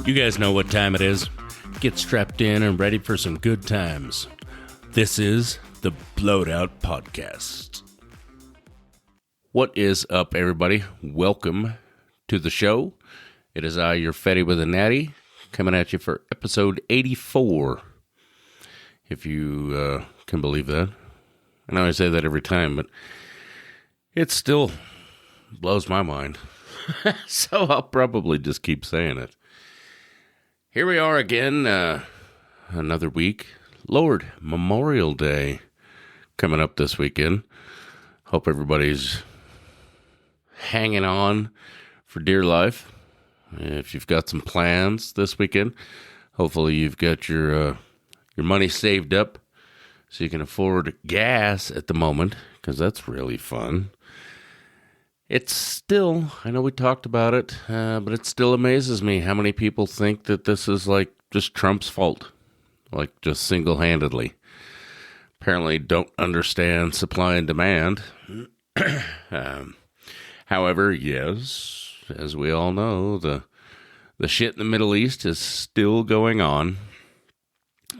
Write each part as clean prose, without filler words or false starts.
You guys know what time it is. Get strapped in and ready for some good times. This is the Blowed Out Podcast. What is up, everybody? Welcome to the show. It is I, your Fetty with a Natty, coming at you for episode 84. If you can believe that. I know I say that every time, but it still blows my mind. So I'll probably just keep saying it. Here we are again, another week. Lord, Memorial Day coming up this weekend. Hope everybody's hanging on for dear life. If you've got some plans this weekend, hopefully you've got your money saved up so you can afford gas at the moment, because that's really fun. It's still, I know we talked about it, but it still amazes me how many people think that this is like just Trump's fault, like just single-handedly. Apparently don't understand supply and demand. However, yes, as we all know, the shit in the Middle East is still going on,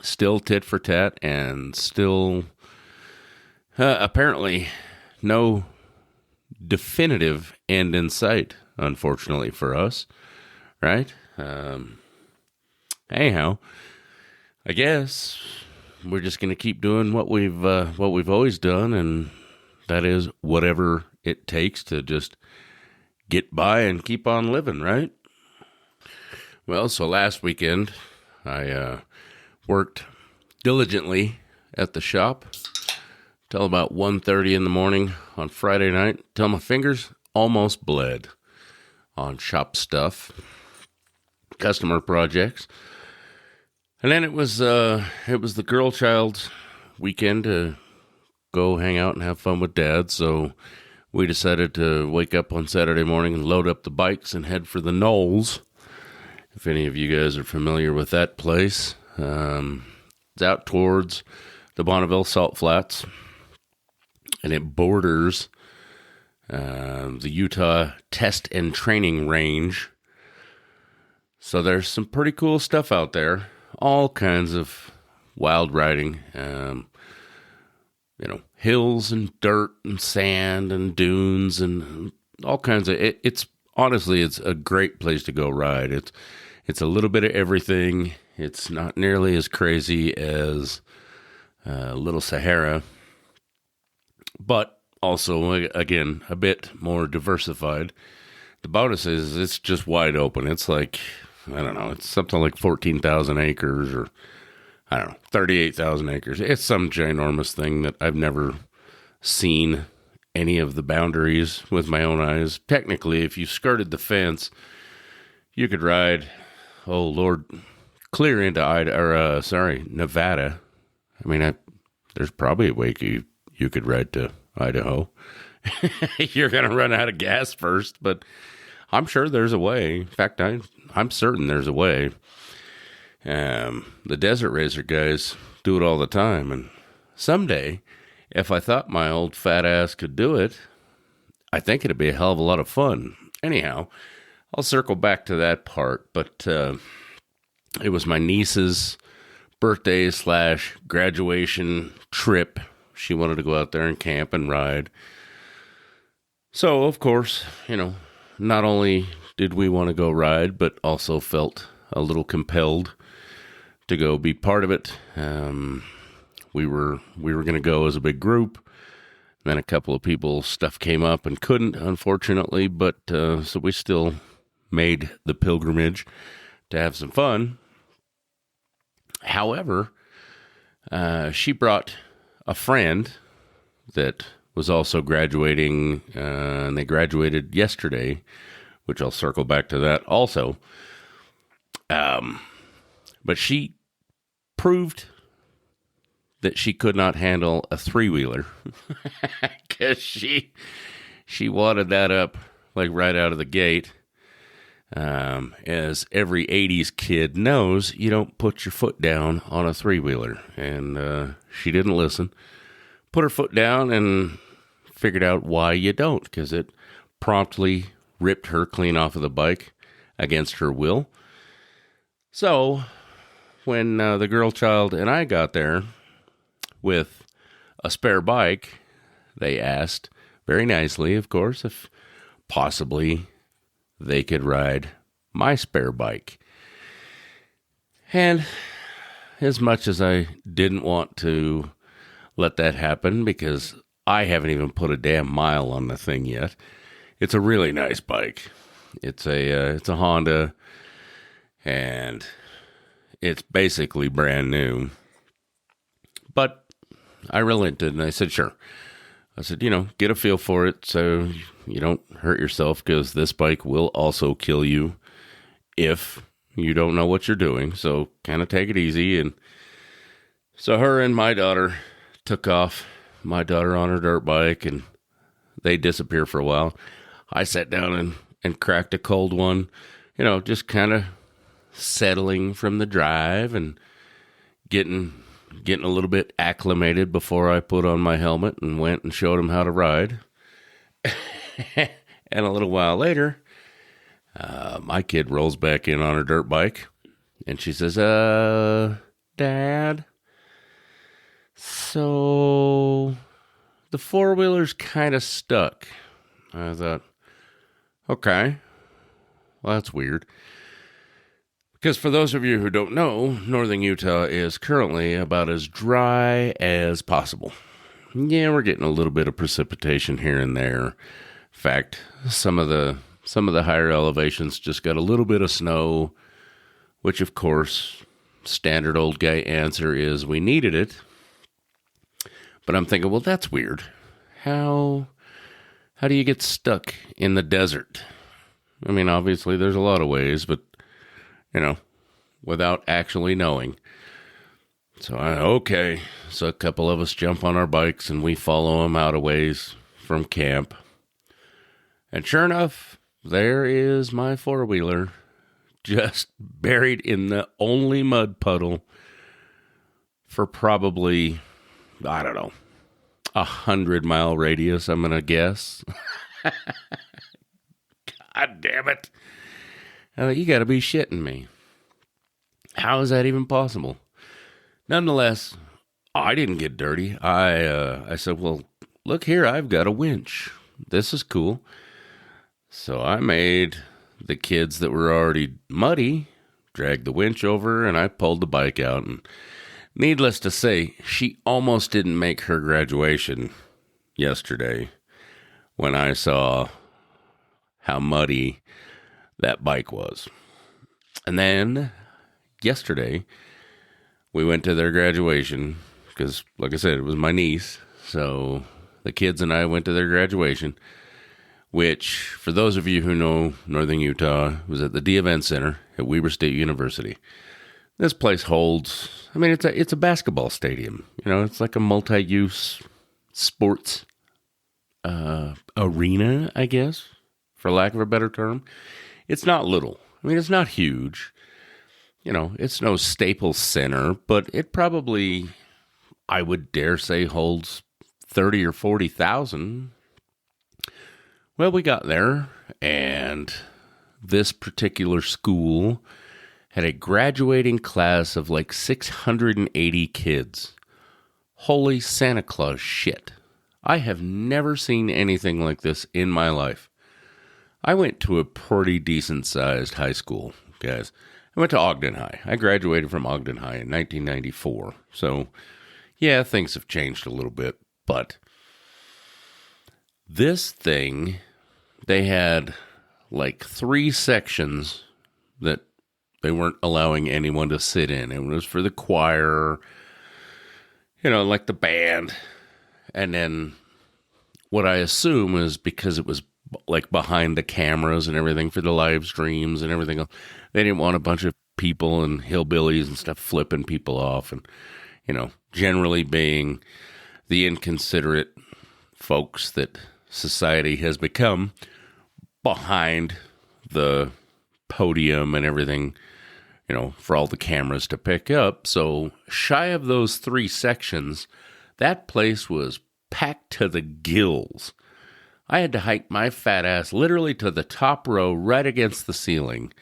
still tit for tat, and still apparently no definitive end in sight, unfortunately for us, right? Anyhow, I guess we're just going to keep doing what we've always done, and that is whatever it takes to just get by and keep on living, right? Well, so last weekend I worked diligently at the shop till about 1:30 in the morning on Friday night, till my fingers almost bled on shop stuff, customer projects. And then it was the girl child's weekend to go hang out and have fun with Dad, so we decided to wake up on Saturday morning and load up the bikes and head for the Knolls. If any of you guys are familiar with that place, it's out towards the Bonneville Salt Flats, and it borders the Utah Test and Training Range. So there's some pretty cool stuff out there. All kinds of wild riding. Hills and dirt and sand and dunes and all kinds of... It's honestly, it's a great place to go ride. It's a little bit of everything. It's not nearly as crazy as Little Sahara, but also, again, a bit more diversified. The bonus is it's just wide open. It's like, I don't know, it's something like 14,000 acres or, I don't know, 38,000 acres. It's some ginormous thing that I've never seen any of the boundaries with my own eyes. Technically, if you skirted the fence, you could ride, oh Lord, clear into Nevada. I mean, there's probably a way you could ride to Idaho. You're going to run out of gas first, but I'm sure there's a way. In fact, I'm certain there's a way. The Desert Racer guys do it all the time, and someday, if I thought my old fat ass could do it, I think it'd be a hell of a lot of fun. Anyhow, I'll circle back to that part, but it was my niece's birthday / graduation trip. She wanted to go out there and camp and ride. So, of course, not only did we want to go ride, but also felt a little compelled to go be part of it. We were going to go as a big group. Then a couple of people, stuff came up and couldn't, unfortunately, but so we still made the pilgrimage to have some fun. However, she brought a friend that was also graduating, and they graduated yesterday, which I'll circle back to that also. But she proved that she could not handle a three-wheeler because she wadded that up like right out of the gate. As every 80s kid knows, you don't put your foot down on a three-wheeler. And she didn't listen. Put her foot down and figured out why you don't, because it promptly ripped her clean off of the bike against her will. So when the girl child and I got there with a spare bike, they asked, very nicely, of course, if possibly they could ride my spare bike. And as much as I didn't want to let that happen, because I haven't even put a damn mile on the thing yet, it's a really nice bike. It's a Honda, and it's basically brand new. But I relented and I said, sure. I said, get a feel for it so you don't hurt yourself, because this bike will also kill you if you don't know what you're doing. So kind of take it easy. And so her and my daughter took off, my daughter on her dirt bike, and they disappear for a while. I sat down and cracked a cold one, just kind of settling from the drive and getting a little bit acclimated before I put on my helmet and went and showed him how to ride. And a little while later, my kid rolls back in on her dirt bike, and she says, Dad, so the four-wheeler's kind of stuck. I thought, okay, well, that's weird. Because for those of you who don't know, northern Utah is currently about as dry as possible. Yeah, we're getting a little bit of precipitation here and there. In fact, some of the higher elevations just got a little bit of snow, which of course, standard old guy answer is we needed it. But I'm thinking, well, that's weird. How do you get stuck in the desert? I mean, obviously there's a lot of ways, but without actually knowing. So so a couple of us jump on our bikes and we follow them out a ways from camp. And sure enough, there is my four-wheeler just buried in the only mud puddle for probably, I don't know, 100-mile radius, I'm going to guess. God damn it. You got to be shitting me. How is that even possible? Nonetheless, I didn't get dirty. I said, well, look here, I've got a winch. This is cool. So I made the kids that were already muddy drag the winch over, and I pulled the bike out. And needless to say, she almost didn't make her graduation yesterday when I saw how muddy that bike was. And then yesterday, we went to their graduation because, like I said, it was my niece. So the kids and I went to their graduation, which, for those of you who know Northern Utah, was at the D Event Center at Weber State University. This place holds, it's a basketball stadium. It's like a multi-use sports arena, I guess, for lack of a better term. It's not little. It's not huge. It's no Staples Center, but it probably, I would dare say, holds 30 or 40,000. Well, we got there, and this particular school had a graduating class of like 680 kids. Holy Santa Claus shit. I have never seen anything like this in my life. I went to a pretty decent-sized high school, guys. I went to Ogden High. I graduated from Ogden High in 1994. So, yeah, things have changed a little bit. But this thing, they had like 3 sections that they weren't allowing anyone to sit in. It was for the choir, like the band. And then what I assume is because it was like behind the cameras and everything for the live streams and everything else, they didn't want a bunch of people and hillbillies and stuff flipping people off and, generally being the inconsiderate folks that society has become behind the podium and everything, for all the cameras to pick up. So shy of those 3 sections, that place was packed to the gills. I had to hike my fat ass literally to the top row right against the ceiling.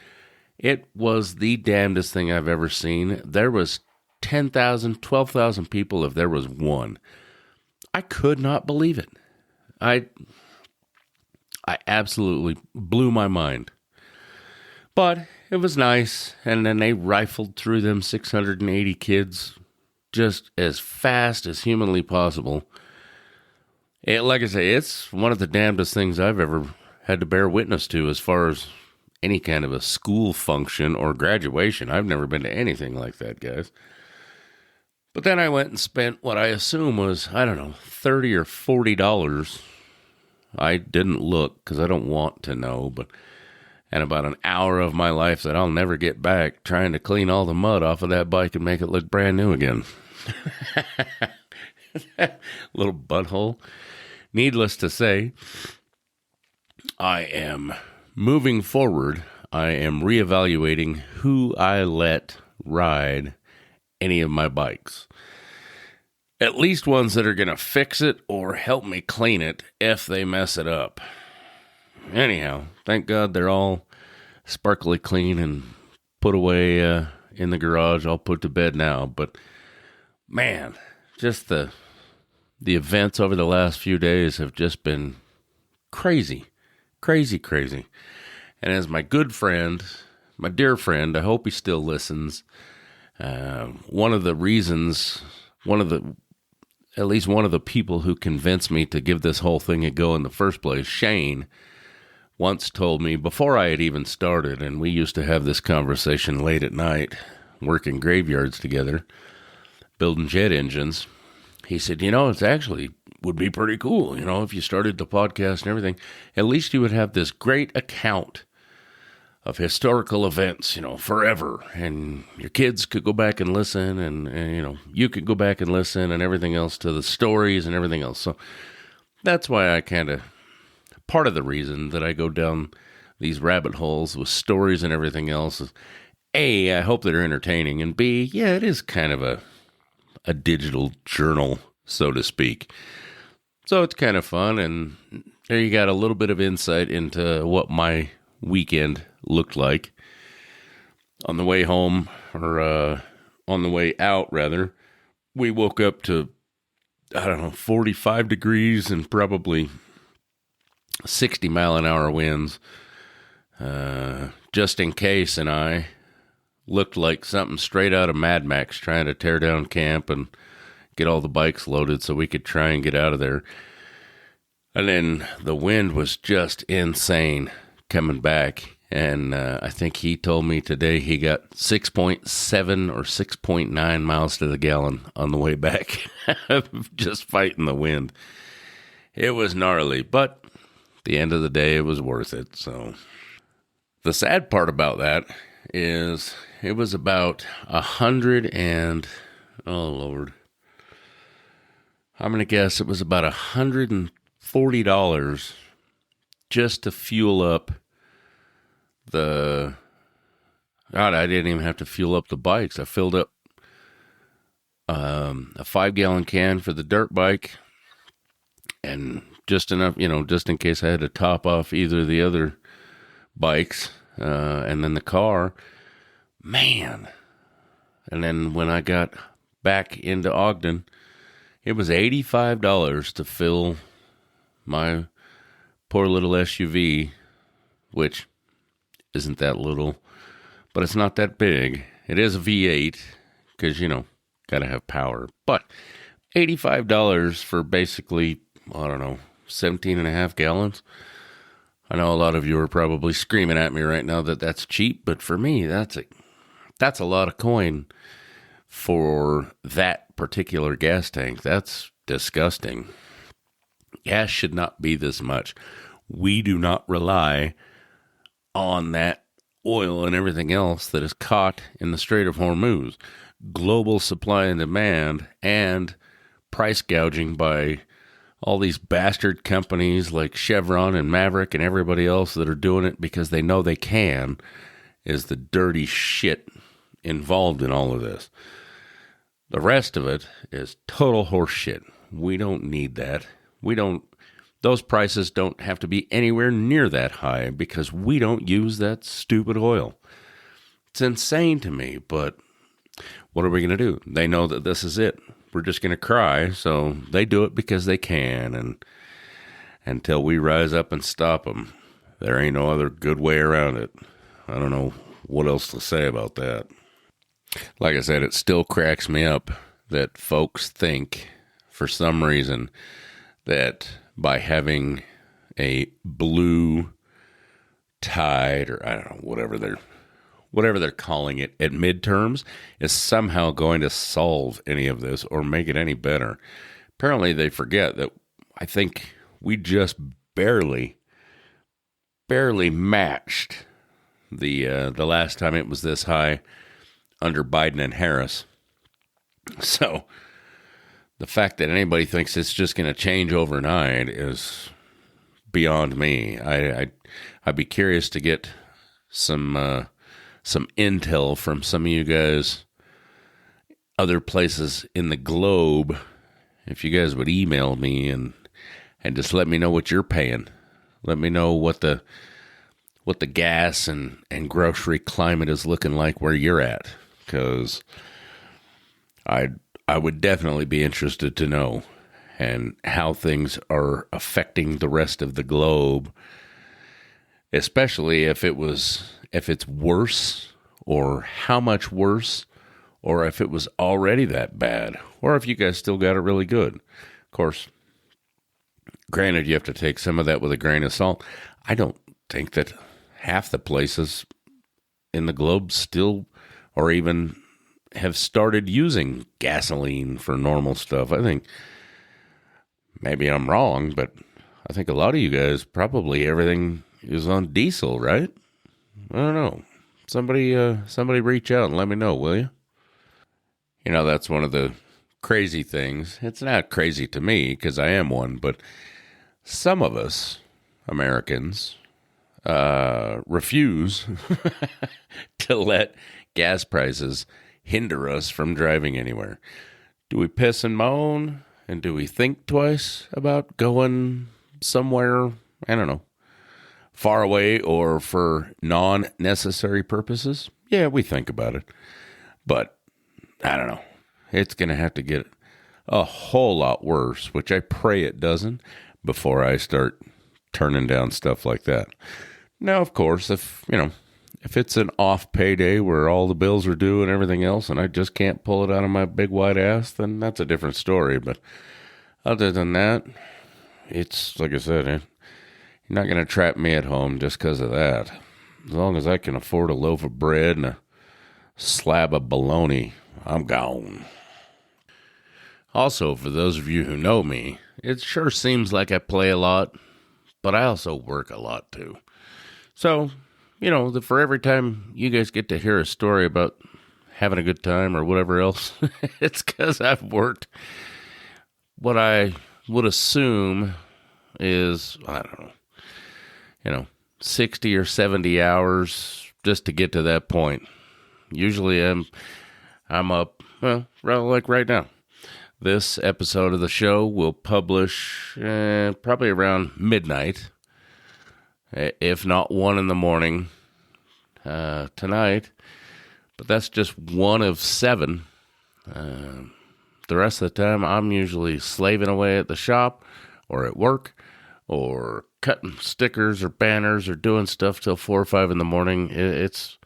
It was the damnedest thing I've ever seen. There was 10,000, 12,000 people if there was one. I could not believe it. I absolutely blew my mind. But it was nice, and then they rifled through them 680 kids just as fast as humanly possible. Like I say, it's one of the damnedest things I've ever had to bear witness to as far as any kind of a school function or graduation. I've never been to anything like that, guys. But then I went and spent what I assume was, I don't know, $30 or $40. I didn't look because I don't want to know, and about an hour of my life that I'll never get back trying to clean all the mud off of that bike and make it look brand new again. Little butthole. Needless to say, I am moving forward. I am reevaluating who I let ride any of my bikes. At least ones that are going to fix it or help me clean it if they mess it up. Anyhow, thank God they're all sparkly clean and put away in the garage, all put to bed now. But, man, just the events over the last few days have just been crazy. And as my good friend, my dear friend, I hope he still listens, at least one of the people who convinced me to give this whole thing a go in the first place, Shane, once told me before I had even started, and we used to have this conversation late at night, working graveyards together, building jet engines. He said, it's actually would be pretty cool, if you started the podcast and everything, at least you would have this great account of historical events, forever. And your kids could go back and listen, and you could go back and listen and everything else to the stories and everything else. So that's why part of the reason that I go down these rabbit holes with stories and everything else is, A, I hope they're entertaining, and B, yeah, it is kind of a digital journal, so to speak. So it's kind of fun, and there you got a little bit of insight into what my weekend looked like. On the way home, or on the way out, rather, we woke up to, 45 degrees and probably 60-mile-an-hour winds. Just in case, and I looked like something straight out of Mad Max trying to tear down camp and get all the bikes loaded so we could try and get out of there. And then the wind was just insane coming back. And I think he told me today he got 6.7 or 6.9 miles to the gallon on the way back, just fighting the wind. It was gnarly, but at the end of the day, it was worth it. So the sad part about that is it was about $140 just to fuel up I didn't even have to fuel up the bikes. I filled up a 5-gallon can for the dirt bike, and just enough, just in case I had to top off either of the other bikes, and then the car, man. And then when I got back into Ogden, it was $85 to fill my poor little SUV, which isn't that little, but it's not that big. It is a V8 because, got to have power. But $85 for basically, 17 and a half gallons. I know a lot of you are probably screaming at me right now that that's cheap, but for me, that's a lot of coin for that particular gas tank. That's disgusting. Gas should not be this much. We do not rely on that oil and everything else that is caught in the Strait of Hormuz. Global supply and demand and price gouging by all these bastard companies like Chevron and Maverick and everybody else that are doing it because they know they can is the dirty shit involved in all of this. The rest of it is total horse shit. We don't need that. Those prices don't have to be anywhere near that high because we don't use that stupid oil. It's insane to me, but what are we going to do? They know that this is it. We're just going to cry, so they do it because they can, and until we rise up and stop them, there ain't no other good way around it. I don't know what else to say about that. Like I said, it still cracks me up that folks think, for some reason, that by having a blue tide, or I don't know, whatever they're calling it at midterms, is somehow going to solve any of this or make it any better. Apparently they forget that I think we just barely matched the last time it was this high under Biden and Harris. So the fact that anybody thinks it's just going to change overnight is beyond me. I'd be curious to get some intel from some of you guys, other places in the globe. If you guys would email me and just let me know what you're paying. Let me know what the gas and grocery climate is looking like where you're at, because I would definitely be interested to know, and how things are affecting the rest of the globe, especially if it's worse, or how much worse, or if it was already that bad, or if you guys still got it really good. Of course, granted, you have to take some of that with a grain of salt. I don't think that half the places in the globe still, or even have started using gasoline for normal stuff. I think, maybe I'm wrong, but I think a lot of you guys, probably everything is on diesel, right? I don't know. Somebody reach out and let me know, will you? You know, that's one of the crazy things. It's not crazy to me because I am one, but some of us Americans refuse to let gas prices hinder us from driving anywhere. Do we piss and moan? And do we think twice about going somewhere, I don't know, far away or for non-necessary purposes? Yeah, we think about it. But, I don't know. It's going to have to get a whole lot worse, which I pray it doesn't, before I start turning down stuff like that. Now, of course, if it's an off payday where all the bills are due and everything else, and I just can't pull it out of my big white ass, then that's a different story. But other than that, it's like I said, you're not going to trap me at home just because of that. As long as I can afford a loaf of bread and a slab of bologna, I'm gone. Also, for those of you who know me, it sure seems like I play a lot, but I also work a lot too. So, for every time you guys get to hear a story about having a good time or whatever else, it's because I've worked what I would assume is, I don't know, 60 or 70 hours just to get to that point. Usually I'm up, like right now. This episode of the show will publish probably around midnight, if not 1 a.m. Tonight. But that's just one of 7. The rest of the time, I'm usually slaving away at the shop or at work or cutting stickers or banners or doing stuff till 4 or 5 in the morning. That's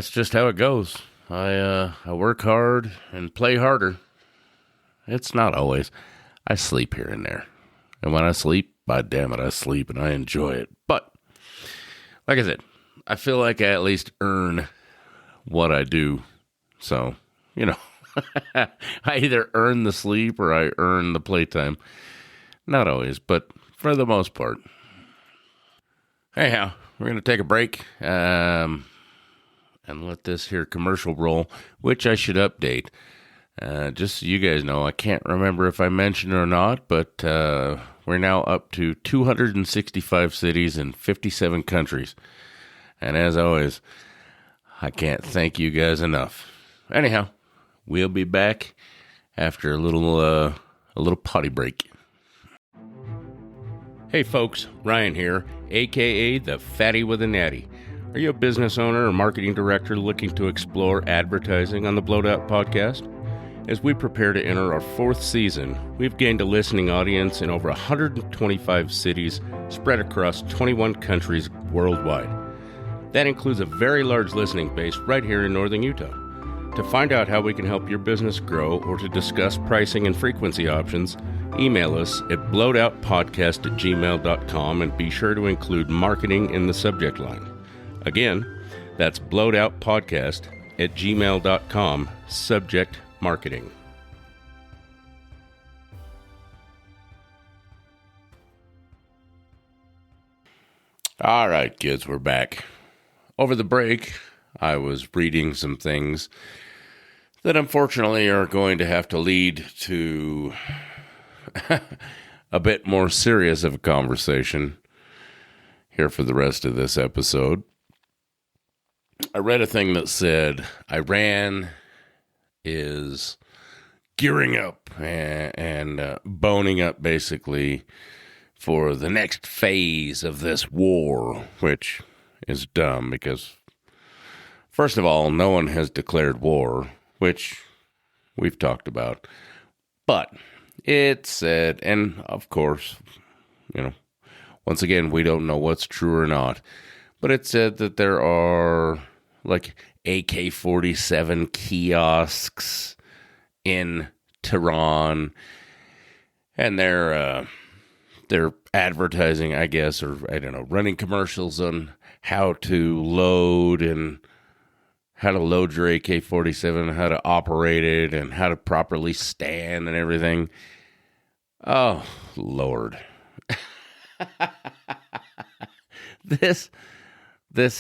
just how it goes. I work hard and play harder. It's not always. I sleep here and there. And when I sleep, by damn it, I sleep and I enjoy it. But, like I said, I feel like I at least earn what I do. So, I either earn the sleep or I earn the playtime. Not always, but for the most part. Anyhow, we're going to take a break and let this here commercial roll, which I should update. Just so you guys know, I can't remember if I mentioned it or not, but we're now up to 265 cities in 57 countries. And as always, I can't thank you guys enough. Anyhow, we'll be back after a little potty break. Hey folks, Ryan here, aka the Fatty with a Natty. Are you a business owner or marketing director looking to explore advertising on the Blowed Out Podcast? As we prepare to enter our 4th season, we've gained a listening audience in over 125 cities spread across 21 countries worldwide. That includes a very large listening base right here in northern Utah. To find out how we can help your business grow or to discuss pricing and frequency options, email us at blowedoutpodcast@gmail.com and be sure to include marketing in the subject line. Again, that's blowedoutpodcast@gmail.com, subject marketing. All right, kids, we're back. Over the break, I was reading some things that unfortunately are going to have to lead to a bit more serious of a conversation here for the rest of this episode. I read a thing that said Iran is gearing up and boning up basically for the next phase of this war, which is dumb because, first of all, no one has declared war, which we've talked about. But it said, and of course, once again, we don't know what's true or not, but it said that there are like AK-47 kiosks in Tehran, and they're advertising, I guess, or I don't know, running commercials on how to load your AK-47, how to operate it, and how to properly stand and everything. Oh, Lord. This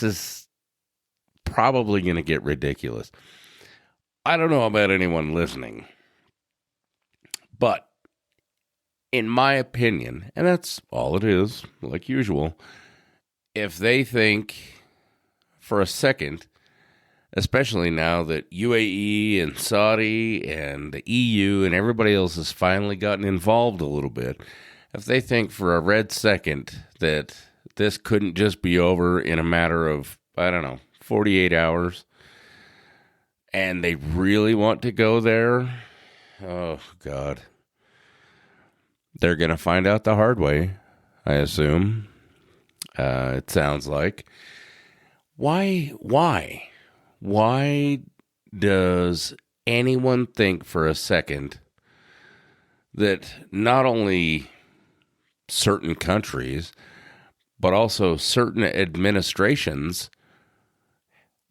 is probably going to get ridiculous. I don't know about anyone listening, but in my opinion, and that's all it is, like usual, if they think for a second, especially now that UAE and Saudi and the EU and everybody else has finally gotten involved a little bit, if they think for a red second that this couldn't just be over in a matter of, 48 hours, and they really want to go there, oh, God. They're going to find out the hard way, I assume. It sounds like. Why does anyone think for a second that not only certain countries, but also certain administrations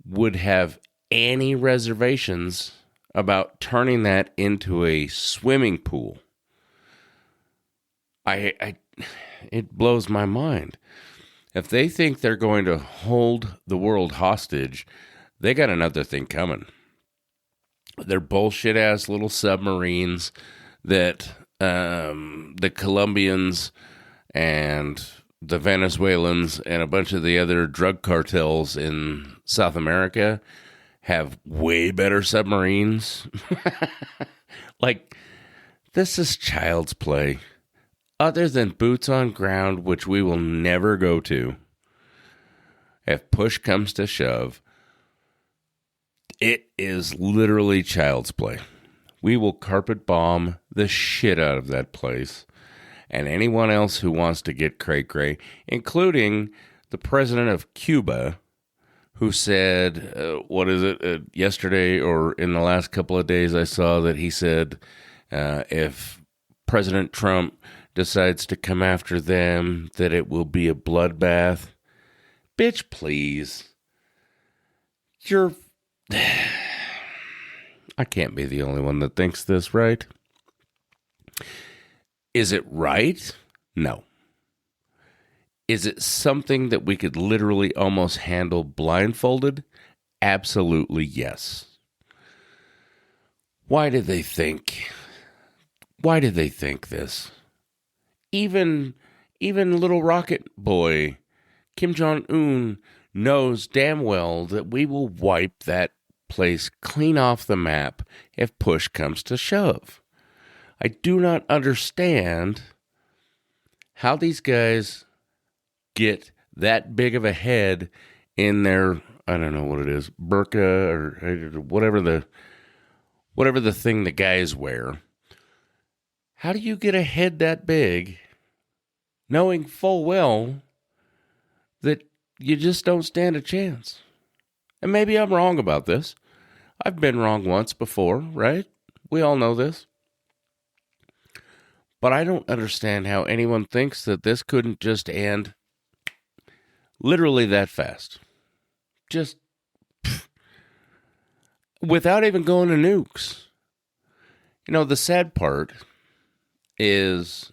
would have any reservations about turning that into a swimming pool? It blows my mind. If they think they're going to hold the world hostage, they got another thing coming. They're bullshit-ass little submarines that the Colombians and the Venezuelans and a bunch of the other drug cartels in South America have way better submarines. Like, this is child's play. Other than boots on ground, which we will never go to, if push comes to shove, it is literally child's play. We will carpet bomb the shit out of that place. And anyone else who wants to get cray-cray, including the president of Cuba, who said, yesterday or in the last couple of days, I saw that he said, if President Trump decides to come after them, that it will be a bloodbath. Bitch, please. I can't be the only one that thinks this, right? Is it right? No. Is it something that we could literally almost handle blindfolded? Absolutely yes. Why did they think this? Even little rocket boy Kim Jong-un knows damn well that we will wipe that place clean off the map if push comes to shove. I do not understand how these guys get that big of a head in their, I don't know what it is, burqa or whatever the thing the guys wear. How do you get a head that big knowing full well that you just don't stand a chance? And maybe I'm wrong about this. I've been wrong once before, right? We all know this. But I don't understand how anyone thinks that this couldn't just end literally that fast. Just without even going to nukes. You know, the sad part is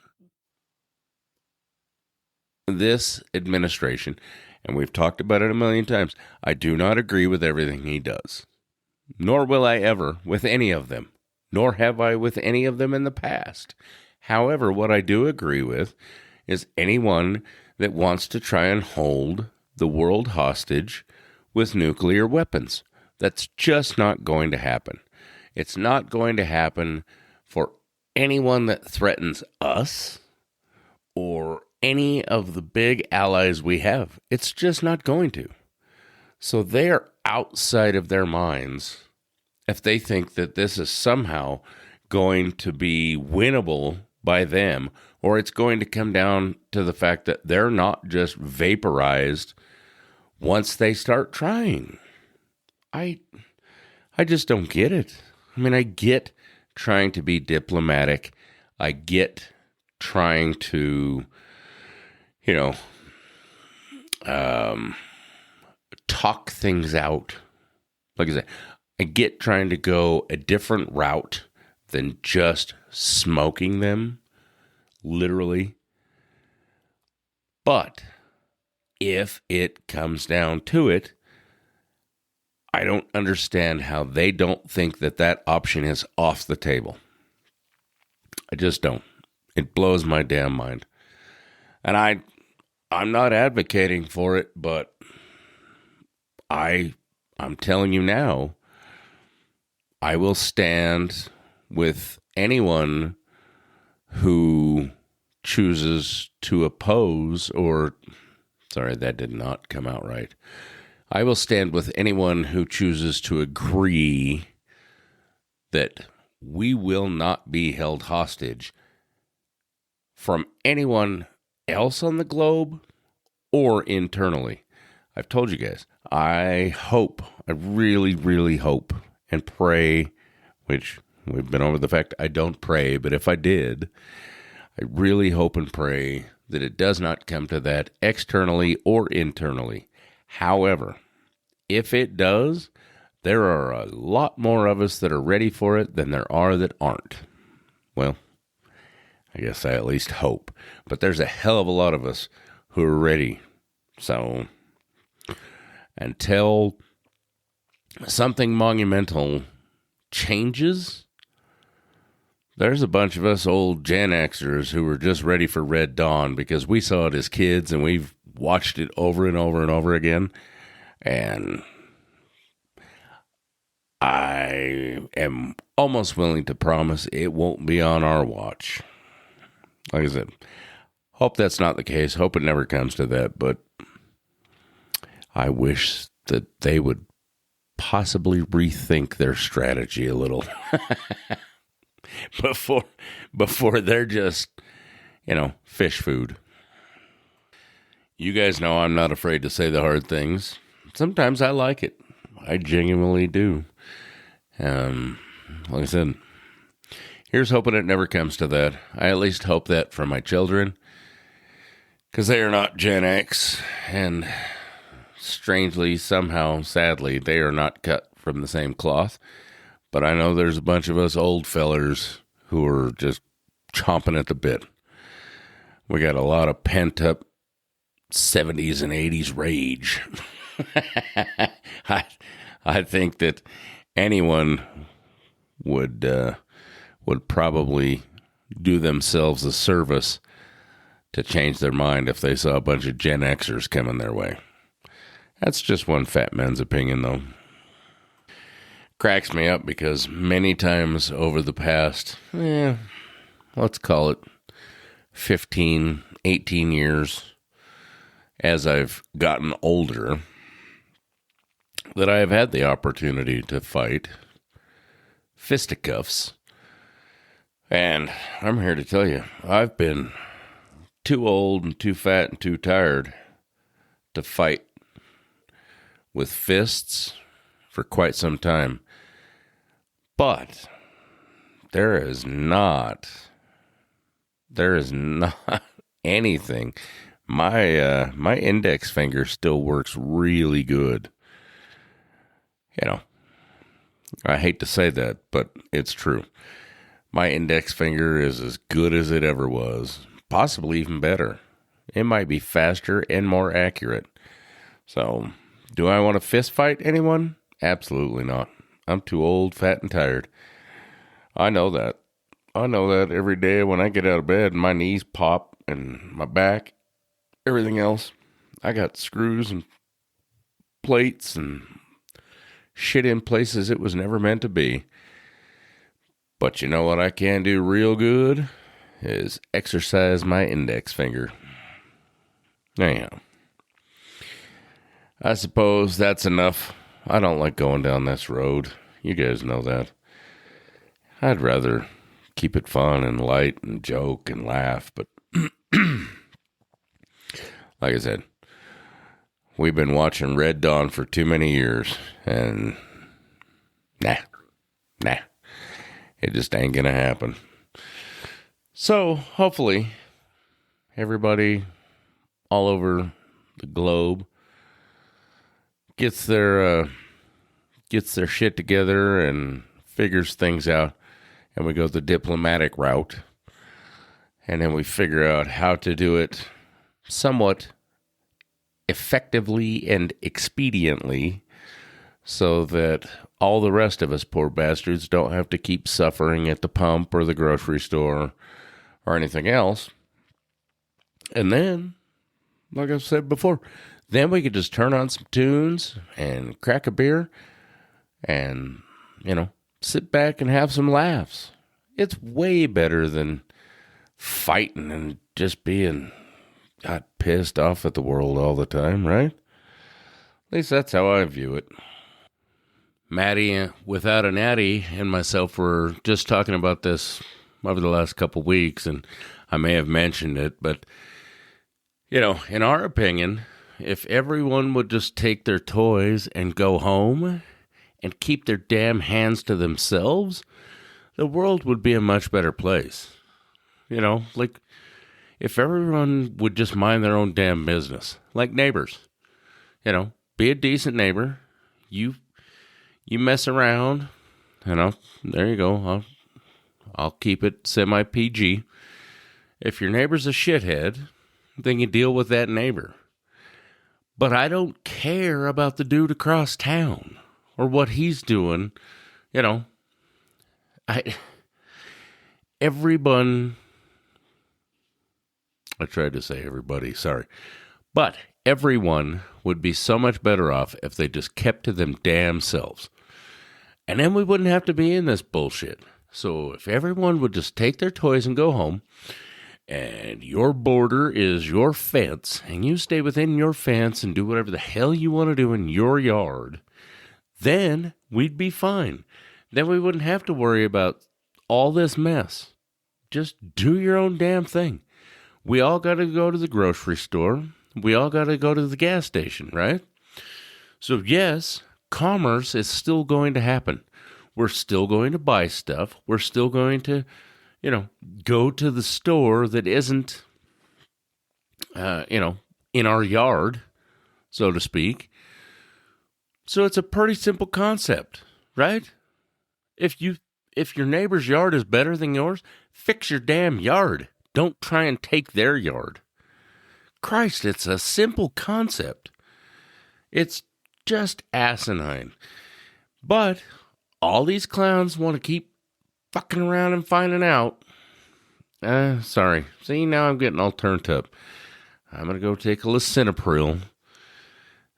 this administration, and we've talked about it a million times, I do not agree with everything he does. Nor will I ever with any of them. Nor have I with any of them in the past. However, what I do agree with is anyone that wants to try and hold the world hostage with nuclear weapons. That's just not going to happen. It's not going to happen for anyone that threatens us or any of the big allies we have. It's just not going to. So they are outside of their minds if they think that this is somehow going to be winnable by them, or it's going to come down to the fact that they're not just vaporized once they start trying. I just don't get it. I mean, I get trying to be diplomatic. I get trying to, talk things out. Like I said, I get trying to go a different route than just smoking them, literally. But if it comes down to it, I don't understand how they don't think that that option is off the table. I just don't. It blows my damn mind. And I'm not advocating for it, but I'm telling you now, I will stand with anyone who chooses to oppose sorry, that did not come out right. I will stand with anyone who chooses to agree that we will not be held hostage from anyone else on the globe or internally. I've told you guys, I really, really hope and pray, which we've been over the fact I don't pray, but if I did, I really hope and pray that it does not come to that externally or internally. However, if it does, there are a lot more of us that are ready for it than there are that aren't. Well, I guess I at least hope. But there's a hell of a lot of us who are ready. So, until something monumental changes, there's a bunch of us old Gen Xers who were just ready for Red Dawn because we saw it as kids and we've watched it over and over and over again. And I am almost willing to promise it won't be on our watch. Like I said, hope that's not the case. Hope it never comes to that. But I wish that they would possibly rethink their strategy a little before they're just, fish food. You guys know I'm not afraid to say the hard things. Sometimes I like it. I genuinely do. Like I said, here's hoping it never comes to that. I at least hope that for my children, because they are not Gen X, and strangely, somehow, sadly, they are not cut from the same cloth. But I know there's a bunch of us old fellers who are just chomping at the bit. We got a lot of pent-up 70s and 80s rage. I think that anyone would probably do themselves a service to change their mind if they saw a bunch of Gen Xers coming their way. That's just one fat man's opinion, though. Cracks me up because many times over the past, let's call it 15, 18 years, as I've gotten older, that I have had the opportunity to fight fisticuffs. And I'm here to tell you, I've been too old and too fat and too tired to fight with fists for quite some time. But there is not anything. My index finger still works really good. You know, I hate to say that, but it's true. My index finger is as good as it ever was, possibly even better. It might be faster and more accurate. So, do I want to fist fight anyone? Absolutely not. I'm too old, fat, and tired. I know that. I know that every day when I get out of bed, my knees pop and my back, everything else. I got screws and plates and shit in places it was never meant to be. But you know what I can do real good is exercise my index finger. Anyhow, I suppose that's enough. I don't like going down this road. You guys know that. I'd rather keep it fun and light and joke and laugh, but like I said, we've been watching Red Dawn for too many years, and nah, it just ain't gonna happen. So, hopefully, everybody all over the globe gets their shit together and figures things out, and we go the diplomatic route, and then we figure out how to do it somewhat effectively and expediently so that all the rest of us poor bastards don't have to keep suffering at the pump or the grocery store or anything else. And then, like I've said before, then we could just turn on some tunes and crack a beer and, sit back and have some laughs. It's way better than fighting and just being pissed off at the world all the time, right? At least that's how I view it. Maddie, without a natty, and myself were just talking about this over the last couple weeks, and I may have mentioned it, but, in our opinion, if everyone would just take their toys and go home and keep their damn hands to themselves, the world would be a much better place. Like, if everyone would just mind their own damn business, like neighbors, be a decent neighbor. You mess around, there you go. I'll keep it semi-PG. If your neighbor's a shithead, then you deal with that neighbor. But I don't care about the dude across town or what he's doing. Everyone, I tried to say everybody, sorry. But everyone would be so much better off if they just kept to them damn selves. And then we wouldn't have to be in this bullshit. So if everyone would just take their toys and go home, and your border is your fence, and you stay within your fence and do whatever the hell you want to do in your yard, then we'd be fine. Then we wouldn't have to worry about all this mess. Just do your own damn thing. We all got to go to the grocery store. We all got to go to the gas station, right? So yes, commerce is still going to happen. We're still going to buy stuff. We're still going to, go to the store that isn't, in our yard, so to speak. So it's a pretty simple concept, right? If your neighbor's yard is better than yours, fix your damn yard. Don't try and take their yard. Christ, it's a simple concept. It's just asinine. But all these clowns want to keep fucking around and finding out. Sorry. See, now I'm getting all turned up. I'm going to go take a lisinopril.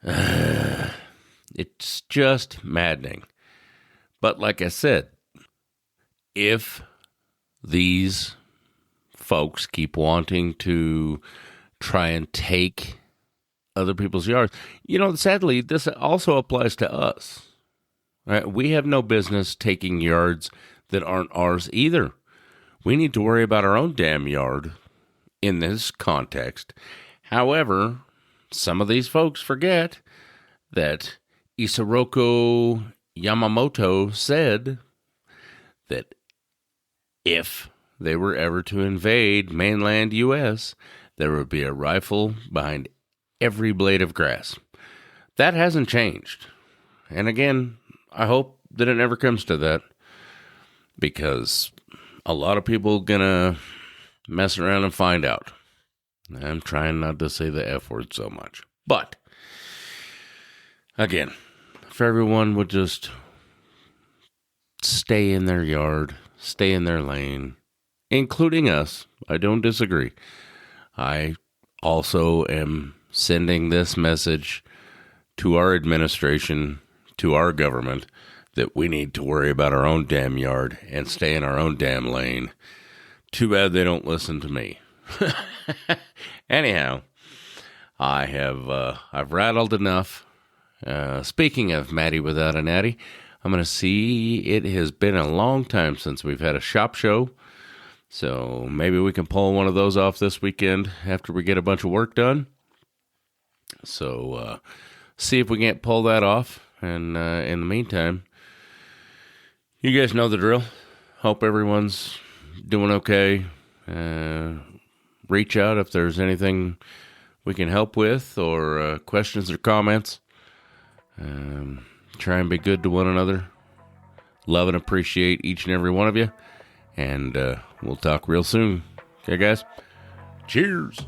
It's just maddening. But like I said, if these folks keep wanting to try and take other people's yards. Sadly, this also applies to us. Right? We have no business taking yards that aren't ours either. We need to worry about our own damn yard in this context. However, some of these folks forget that Isoroku Yamamoto said that if they were ever to invade mainland U.S., there would be a rifle behind every blade of grass. That hasn't changed. And again, I hope that it never comes to that, because a lot of people gonna mess around and find out. I'm trying not to say the F word so much. But, again, if everyone would just stay in their yard, stay in their lane, including us, I don't disagree. I also am sending this message to our administration, to our government, that we need to worry about our own damn yard and stay in our own damn lane. Too bad they don't listen to me. Anyhow, I've rattled enough. Speaking of Maddie Without a Natty, I'm going to see. It has been a long time since we've had a shop show, so maybe we can pull one of those off this weekend after we get a bunch of work done. So see if we can't pull that off. And in the meantime, you guys know the drill. Hope everyone's doing okay. Reach out if there's anything we can help with, or questions or comments. Try and be good to one another. Love and appreciate each and every one of you. And we'll talk real soon. Okay, guys? Cheers.